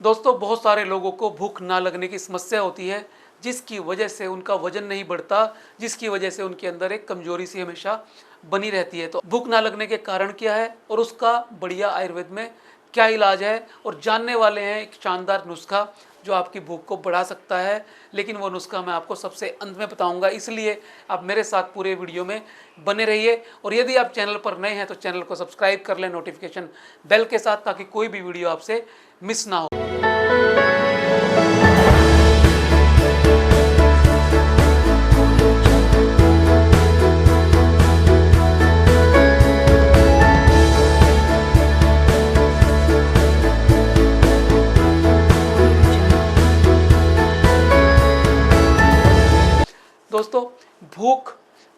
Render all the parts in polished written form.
दोस्तों, बहुत सारे लोगों को भूख ना लगने की समस्या होती है, जिसकी वजह से उनका वजन नहीं बढ़ता, जिसकी वजह से उनके अंदर एक कमजोरी सी हमेशा बनी रहती है। तो भूख ना लगने के कारण क्या है और उसका बढ़िया आयुर्वेद में क्या इलाज है, और जानने वाले हैं एक शानदार नुस्खा जो आपकी भूख को बढ़ा सकता है। लेकिन वो नुस्खा मैं आपको सबसे अंत में बताऊंगा, इसलिए आप मेरे साथ पूरे वीडियो में बने रहिए। और यदि आप चैनल पर नए हैं तो चैनल को सब्सक्राइब कर लें नोटिफिकेशन बेल के साथ, ताकि कोई भी वीडियो आपसे मिस ना हो। दोस्तों, भूख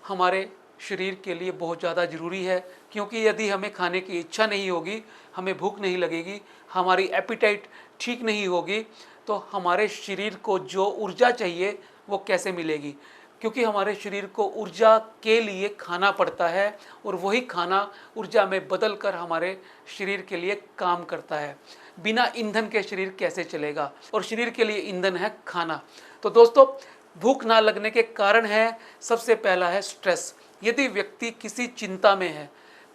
हमारे शरीर के लिए बहुत ज़्यादा ज़रूरी है, क्योंकि यदि हमें खाने की इच्छा नहीं होगी, हमें भूख नहीं लगेगी, हमारी एपिटाइट ठीक नहीं होगी, तो हमारे शरीर को जो ऊर्जा चाहिए वो कैसे मिलेगी। क्योंकि हमारे शरीर को ऊर्जा के लिए खाना पड़ता है, और वही खाना ऊर्जा में बदल कर हमारे शरीर के लिए काम करता है। बिना ईंधन के शरीर कैसे चलेगा, और शरीर के लिए ईंधन है खाना। तो दोस्तों, भूख ना लगने के कारण है, सबसे पहला है स्ट्रेस। यदि व्यक्ति किसी चिंता में है,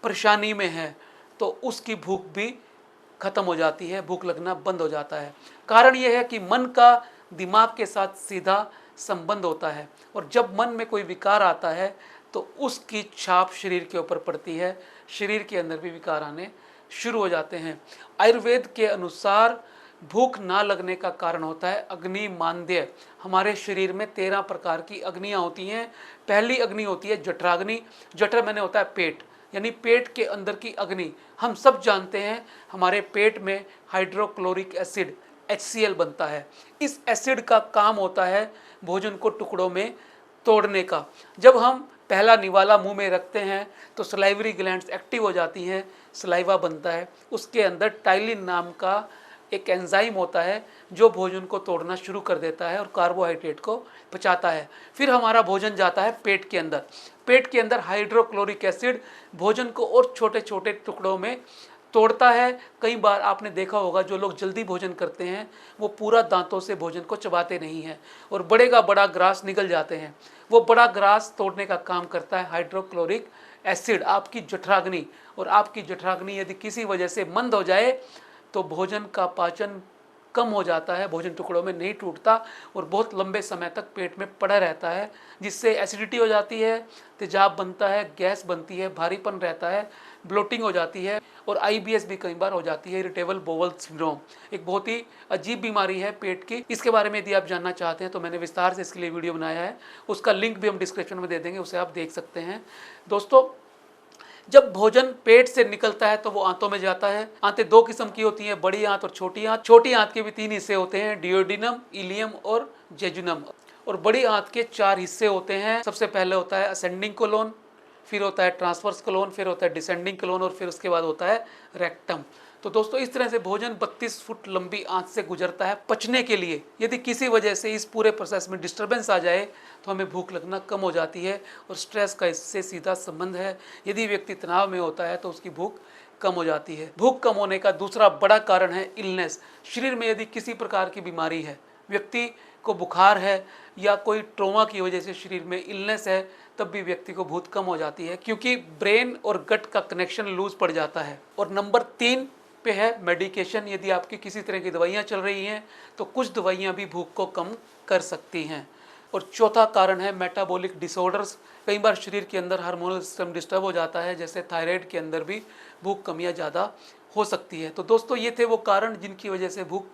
परेशानी में है, तो उसकी भूख भी खत्म हो जाती है, भूख लगना बंद हो जाता है। कारण यह है कि मन का दिमाग के साथ सीधा संबंध होता है, और जब मन में कोई विकार आता है तो उसकी छाप शरीर के ऊपर पड़ती है, शरीर के अंदर भी विकार आने शुरू हो जाते हैं। आयुर्वेद के अनुसार भूख ना लगने का कारण होता है अग्नि मांद्य। हमारे शरीर में 13 प्रकार की अग्नियाँ होती हैं। पहली अग्नि होती है जठराग्नि। जठर मैंने होता है पेट, यानी पेट के अंदर की अग्नि। हम सब जानते हैं हमारे पेट में हाइड्रोक्लोरिक एसिड HCl बनता है। इस एसिड का काम होता है भोजन को टुकड़ों में तोड़ने का। जब हम पहला निवाला मुंह में रखते हैं तो सलाइवरी ग्लैंड्स एक्टिव हो जाती हैं, सलाइवा बनता है। उसके अंदर टाइलिन नाम का एक एंजाइम होता है जो भोजन को तोड़ना शुरू कर देता है और कार्बोहाइड्रेट को पचाता है। फिर हमारा भोजन जाता है पेट के अंदर। पेट के अंदर हाइड्रोक्लोरिक एसिड भोजन को और छोटे छोटे टुकड़ों में तोड़ता है। कई बार आपने देखा होगा, जो लोग जल्दी भोजन करते हैं वो पूरा दांतों से भोजन को चबाते नहीं हैं, और बड़े का बड़ा ग्रास निगल जाते हैं। वो बड़ा ग्रास तोड़ने का काम करता है हाइड्रोक्लोरिक एसिड, आपकी जठराग्नि। और आपकी जठराग्नि यदि किसी वजह से मंद हो जाए तो भोजन का पाचन कम हो जाता है, भोजन टुकड़ों में नहीं टूटता और बहुत लंबे समय तक पेट में पड़ा रहता है, जिससे एसिडिटी हो जाती है, तेजाब बनता है, गैस बनती है, भारीपन रहता है, ब्लोटिंग हो जाती है, और IBS भी कई बार हो जाती है, इरिटेबल बोवल सिंड्रोम। एक बहुत ही अजीब बीमारी है पेट की। इसके बारे में यदि आप जानना चाहते हैं तो मैंने विस्तार से इसके लिए वीडियो बनाया है, उसका लिंक भी हम डिस्क्रिप्शन में दे देंगे, उसे आप देख सकते हैं। दोस्तों, जब भोजन पेट से निकलता है तो वो आंतों में जाता है। आंतें दो किस्म की होती हैं, बड़ी आंत और छोटी आंत। छोटी आंत के भी 3 हिस्से होते हैं, डियोडिनम, इलियम और जेजुनम। और बड़ी आंत के 4 हिस्से होते हैं। सबसे पहले होता है असेंडिंग कोलोन, फिर होता है ट्रांसवर्स कोलोन, फिर होता है डिसेंडिंग कोलोन, और फिर उसके बाद होता है रेक्टम। तो दोस्तों, इस तरह से भोजन 32 फुट लंबी आंत से गुजरता है पचने के लिए। यदि किसी वजह से इस पूरे प्रोसेस में डिस्टर्बेंस आ जाए तो हमें भूख लगना कम हो जाती है, और स्ट्रेस का इससे सीधा संबंध है। यदि व्यक्ति तनाव में होता है तो उसकी भूख कम हो जाती है। भूख कम होने का दूसरा बड़ा कारण है इलनेस। शरीर में यदि किसी प्रकार की बीमारी है, व्यक्ति को बुखार है या कोई ट्रोमा की वजह से शरीर में इलनेस है, तब भी व्यक्ति को भूख कम हो जाती है, क्योंकि ब्रेन और गट का कनेक्शन लूज पड़ जाता है। और नंबर 3 पे है मेडिकेशन। यदि आपकी किसी तरह की दवाइयाँ चल रही हैं तो कुछ दवाइयाँ भी भूख को कम कर सकती हैं। और चौथा कारण है मेटाबॉलिक डिसऑर्डर्स। कई बार शरीर के अंदर हार्मोनल सिस्टम डिस्टर्ब हो जाता है, जैसे थायराइड के अंदर भी भूख कमियाँ ज़्यादा हो सकती है। तो दोस्तों, ये थे वो कारण जिनकी वजह से भूख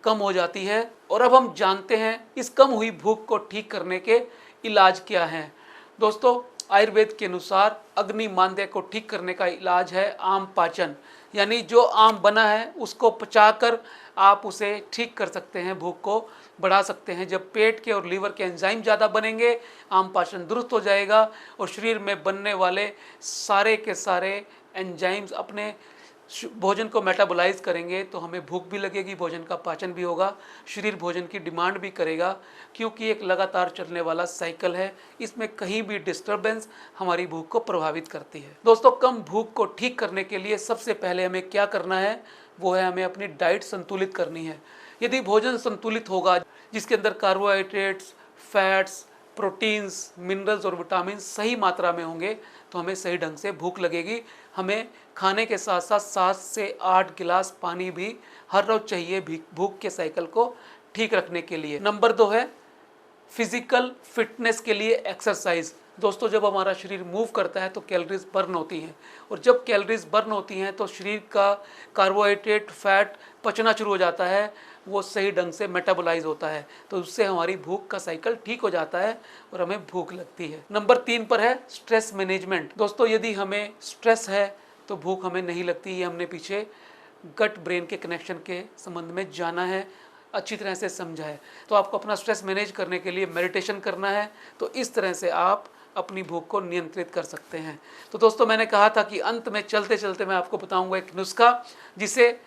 कम हो जाती है। और अब हम जानते हैं इस कम हुई भूख को ठीक करने के इलाज क्या हैं। दोस्तों, आयुर्वेद के अनुसार अग्नि मांद्य को ठीक करने का इलाज है आम पाचन, यानी जो आम बना है उसको पचाकर आप उसे ठीक कर सकते हैं, भूख को बढ़ा सकते हैं। जब पेट के और लीवर के एंजाइम ज़्यादा बनेंगे, आम पाचन दुरुस्त हो जाएगा, और शरीर में बनने वाले सारे के सारे एंजाइम्स अपने भोजन को मेटाबोलाइज करेंगे तो हमें भूख भी लगेगी, भोजन का पाचन भी होगा, शरीर भोजन की डिमांड भी करेगा, क्योंकि एक लगातार चलने वाला साइकिल है। इसमें कहीं भी डिस्टरबेंस हमारी भूख को प्रभावित करती है। दोस्तों, कम भूख को ठीक करने के लिए सबसे पहले हमें क्या करना है, वो है हमें अपनी डाइट संतुलित करनी है। यदि भोजन संतुलित होगा, जिसके अंदर कार्बोहाइड्रेट्स, फैट्स, प्रोटीन्स, मिनरल्स और विटामिन सही मात्रा में होंगे, तो हमें सही ढंग से भूख लगेगी। हमें खाने के साथ साथ 7 से 8 गिलास पानी भी हर रोज चाहिए भूख के साइकिल को ठीक रखने के लिए। नंबर 2 है फिजिकल फिटनेस के लिए एक्सरसाइज। दोस्तों, जब हमारा शरीर मूव करता है तो कैलोरीज बर्न होती हैं, और जब कैलोरीज बर्न होती हैं तो शरीर का कार्बोहाइड्रेट, फैट पचना शुरू हो जाता है, वो सही ढंग से मेटाबोलाइज होता है, तो उससे हमारी भूख का साइकिल ठीक हो जाता है और हमें भूख लगती है। नंबर 3 पर है स्ट्रेस मैनेजमेंट। दोस्तों, यदि हमें स्ट्रेस है तो भूख हमें नहीं लगती। ये हमने पीछे गट ब्रेन के कनेक्शन के संबंध में जाना है, अच्छी तरह से समझा है। तो आपको अपना स्ट्रेस मैनेज करने के लिए मेडिटेशन करना है, तो इस तरह से आप अपनी भूख को नियंत्रित कर सकते हैं। तो दोस्तों, मैंने कहा था कि अंत में चलते चलते मैं आपको बताऊंगा एक नुस्खा, जिसे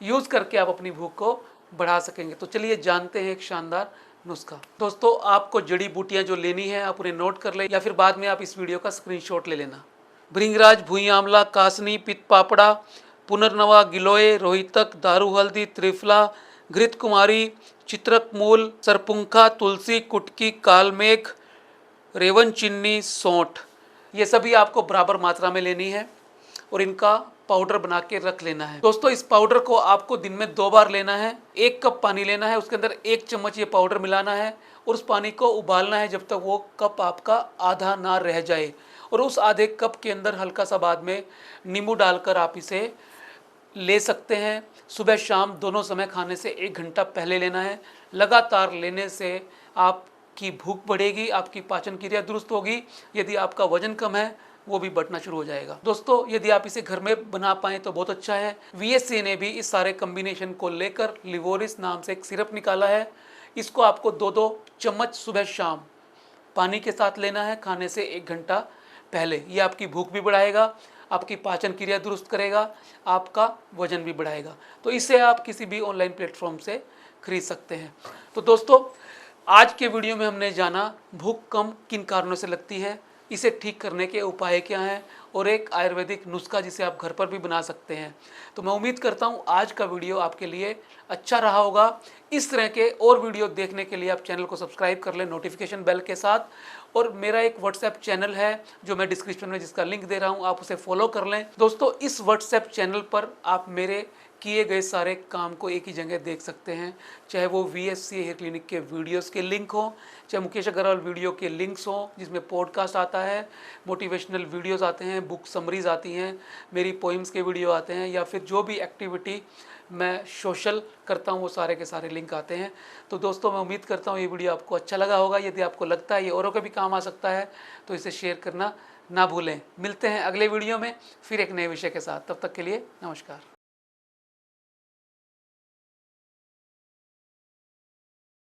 यूज़ करके आप अपनी भूख को बढ़ा सकेंगे। तो चलिए जानते हैं एक शानदार नुस्खा। दोस्तों, आपको जड़ी बूटियां जो लेनी है आप उन्हें नोट कर लें, या फिर बाद में आप इस वीडियो का स्क्रीनशॉट ले लेना। भृंगराज, भुई आंवला, कासनी, पित्त पापड़ा, पुनर्नवा, गिलोय, रोहितक, दारू हल्दी, त्रिफला, घृत कुमारी, चित्रक मूल, सरपुंखा, तुलसी, कुटकी, कालमेघ, रेवन चिन्नी, सौंठ, ये सभी आपको बराबर मात्रा में लेनी है और इनका पाउडर बना के रख लेना है। दोस्तों, इस पाउडर को आपको दिन में 2 बार लेना है। 1 कप पानी लेना है, उसके अंदर 1 चम्मच ये पाउडर मिलाना है और उस पानी को उबालना है जब तक वो कप आपका आधा ना रह जाए, और उस आधे कप के अंदर हल्का सा बाद में नींबू डालकर आप इसे ले सकते हैं। सुबह शाम दोनों समय खाने से 1 घंटा पहले लेना है। लगातार लेने से आपकी भूख बढ़ेगी, आपकी पाचन क्रिया दुरुस्त होगी। यदि आपका वजन कम है वो भी बढ़ना शुरू हो जाएगा। दोस्तों, यदि आप इसे घर में बना पाएँ तो बहुत अच्छा है। VSC ने भी इस सारे कम्बिनेशन को लेकर लिवोरिस नाम से एक सिरप निकाला है। इसको आपको 2-2 चम्मच सुबह शाम पानी के साथ लेना है खाने से 1 घंटा पहले। ये आपकी भूख भी बढ़ाएगा, आपकी पाचन क्रिया दुरुस्त करेगा, आपका वजन भी बढ़ाएगा। तो इसे आप किसी भी ऑनलाइन प्लेटफॉर्म से खरीद सकते हैं। तो दोस्तों, आज के वीडियो में हमने जाना भूख कम किन कारणों से लगती है, इसे ठीक करने के उपाय क्या हैं, और एक आयुर्वेदिक नुस्खा जिसे आप घर पर भी बना सकते हैं। तो मैं उम्मीद करता हूँ आज का वीडियो आपके लिए अच्छा रहा होगा। इस तरह के और वीडियो देखने के लिए आप चैनल को सब्सक्राइब कर लें नोटिफिकेशन बेल के साथ, और मेरा एक व्हाट्सएप चैनल है जो मैं डिस्क्रिप्शन में जिसका लिंक दे रहा हूँ, आप उसे फॉलो कर लें। दोस्तों, इस व्हाट्सएप चैनल पर आप मेरे किए गए सारे काम को एक ही जगह देख सकते हैं, चाहे वो VSC हेयर क्लिनिक के वीडियोस के लिंक हो, चाहे मुकेश अग्रवाल वीडियो के लिंक्स हो जिसमें पॉडकास्ट आता है, मोटिवेशनल वीडियोस आते हैं, बुक समरीज आती हैं, मेरी पोइम्स के वीडियो आते हैं, या फिर जो भी एक्टिविटी मैं सोशल करता हूँ वो सारे के सारे लिंक आते हैं। तो दोस्तों, मैं उम्मीद करता हूँ ये वीडियो आपको अच्छा लगा होगा। यदि आपको लगता है ये औरों के भी काम आ सकता है तो इसे शेयर करना ना भूलें। मिलते हैं अगले वीडियो में फिर एक नए विषय के साथ। तब तक के लिए नमस्कार।